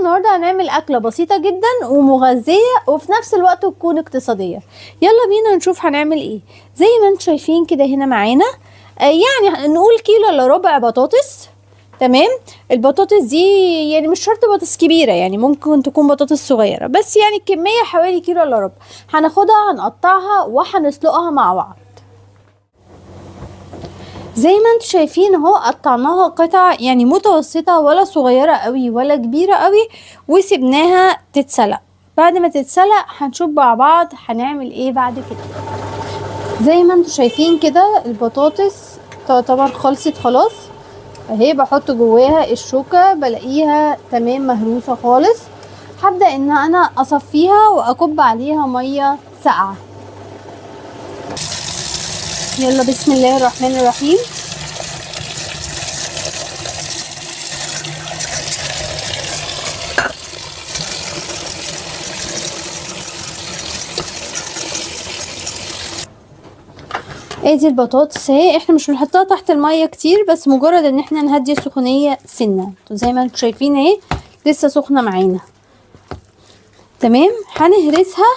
النهارده هنعمل اكله بسيطه جدا ومغذيه وفي نفس الوقت تكون اقتصاديه. يلا بينا نشوف هنعمل ايه. زي ما انتم شايفين كده هنا معانا يعني نقول كيلو الا ربع بطاطس. تمام. البطاطس دي يعني مش شرط بطاطس كبيره، يعني ممكن تكون بطاطس صغيره، بس يعني الكميه حوالي كيلو الا ربع. هناخدها هنقطعها وهنسلقها مع بعض. زي ما انتم شايفين اهو قطعناها قطع يعني متوسطه، ولا صغيره قوي ولا كبيره قوي، وسبناها تتسلق. بعد ما تتسلق هنشوف مع بعض هنعمل ايه بعد كده. زي ما انتم شايفين كده البطاطس تعتبر خلصت خلاص اهي. بحط جواها الشوكه بلاقيها تمام مهروسه خالص. هبدا ان انا اصفيها واكب عليها ميه ساقعه. يلا بسم الله الرحمن الرحيم. ادي البطاطس اهي. احنا مش بنحطها تحت الميه كتير، بس مجرد ان احنا نهدي السخونيه سنه. زي ما انتم شايفين اهي لسه سخنه معانا. تمام. هنهرسها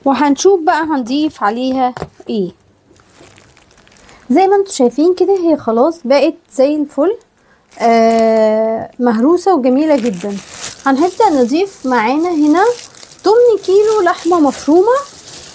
وهنشوف بقى هنضيف عليها ايه. زي ما انتم شايفين كده هي خلاص بقت زي الفل مهروسه وجميله جدا. هنبدا نضيف معانا هنا 8 كيلو لحمه مفرومه